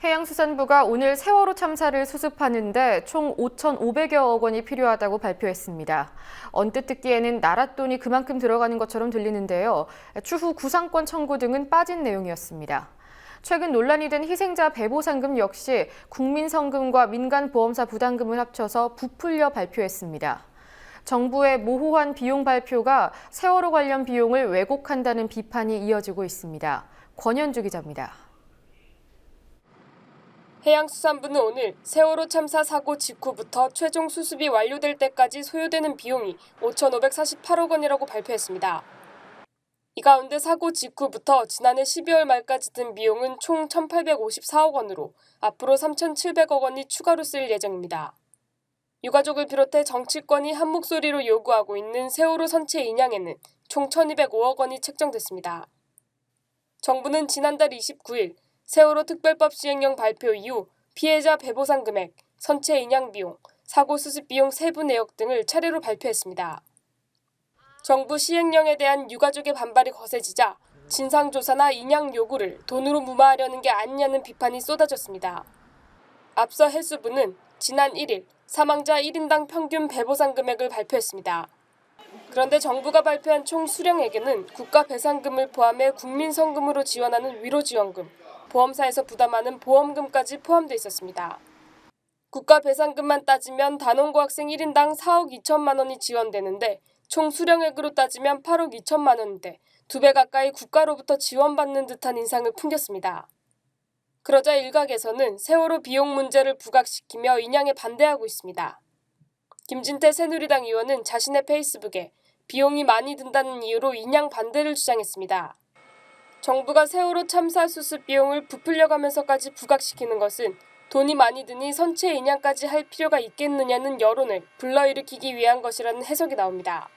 해양수산부가 오늘 세월호 참사를 수습하는데 총 5,500여억 원이 필요하다고 발표했습니다. 언뜻 듣기에는 나라 돈이 그만큼 들어가는 것처럼 들리는데요. 추후 구상권 청구 등은 빠진 내용이었습니다. 최근 논란이 된 희생자 배보상금 역시 국민성금과 민간보험사 부담금을 합쳐서 부풀려 발표했습니다. 정부의 모호한 비용 발표가 세월호 관련 비용을 왜곡한다는 비판이 이어지고 있습니다. 권현주 기자입니다. 해양수산부는 오늘 세월호 참사 사고 직후부터 최종 수습이 완료될 때까지 소요되는 비용이 5,548억 원이라고 발표했습니다. 이 가운데 사고 직후부터 지난해 12월 말까지 든 비용은 총 1,854억 원으로 앞으로 3,700억 원이 추가로 쓰일 예정입니다. 유가족을 비롯해 정치권이 한 목소리로 요구하고 있는 세월호 선체 인양에는 총 1,205억 원이 책정됐습니다. 정부는 지난달 29일 세월호 특별법 시행령 발표 이후 피해자 배보상 금액, 선체 인양 비용, 사고 수습 비용 세부 내역 등을 차례로 발표했습니다. 정부 시행령에 대한 유가족의 반발이 거세지자 진상조사나 인양 요구를 돈으로 무마하려는 게 아니냐는 비판이 쏟아졌습니다. 앞서 해수부는 지난 1일 사망자 1인당 평균 배보상 금액을 발표했습니다. 그런데 정부가 발표한 총 수령액에는 국가 배상금을 포함해 국민성금으로 지원하는 위로지원금, 보험사에서 부담하는 보험금까지 포함돼 있었습니다. 국가 배상금만 따지면 단원고 학생 1인당 4억 2천만 원이 지원되는데 총 수령액으로 따지면 8억 2천만 원인데 2배 가까이 국가로부터 지원받는 듯한 인상을 풍겼습니다. 그러자 일각에서는 세월호 비용 문제를 부각시키며 인양에 반대하고 있습니다. 김진태 새누리당 의원은 자신의 페이스북에 비용이 많이 든다는 이유로 인양 반대를 주장했습니다. 정부가 세월호 참사 수습 비용을 부풀려가면서까지 부각시키는 것은 돈이 많이 드니 선체 인양까지 할 필요가 있겠느냐는 여론을 불러일으키기 위한 것이라는 해석이 나옵니다.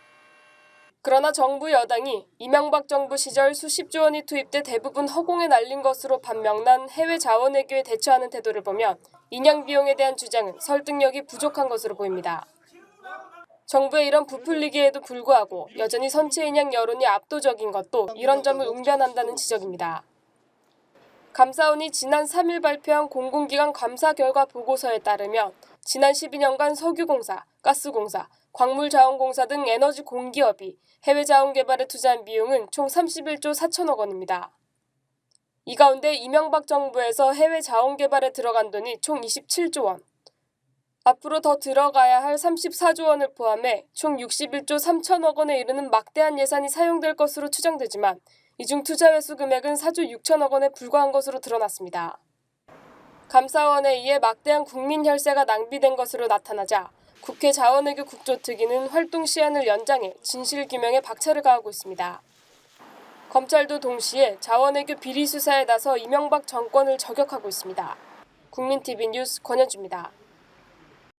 그러나 정부 여당이 이명박 정부 시절 수십조 원이 투입돼 대부분 허공에 날린 것으로 판명난 해외 자원외교에 대처하는 태도를 보면 인양 비용에 대한 주장은 설득력이 부족한 것으로 보입니다. 정부의 이런 부풀리기에도 불구하고 여전히 선체 인양 여론이 압도적인 것도 이런 점을 웅변한다는 지적입니다. 감사원이 지난 3일 발표한 공공기관 감사 결과 보고서에 따르면 지난 12년간 석유공사, 가스공사, 광물자원공사 등 에너지 공기업이 해외 자원 개발에 투자한 비용은 총 31조 4천억 원입니다. 이 가운데 이명박 정부에서 해외 자원 개발에 들어간 돈이 총 27조 원, 앞으로 더 들어가야 할 34조 원을 포함해 총 61조 3천억 원에 이르는 막대한 예산이 사용될 것으로 추정되지만 이중 투자 회수 금액은 4조 6천억 원에 불과한 것으로 드러났습니다. 감사원에 의해 막대한 국민 혈세가 낭비된 것으로 나타나자 국회 자원외교 국조특위는 활동 시한을 연장해 진실규명에 박차를 가하고 있습니다. 검찰도 동시에 자원외교 비리 수사에 나서 이명박 정권을 저격하고 있습니다. 국민TV 뉴스 권현주입니다.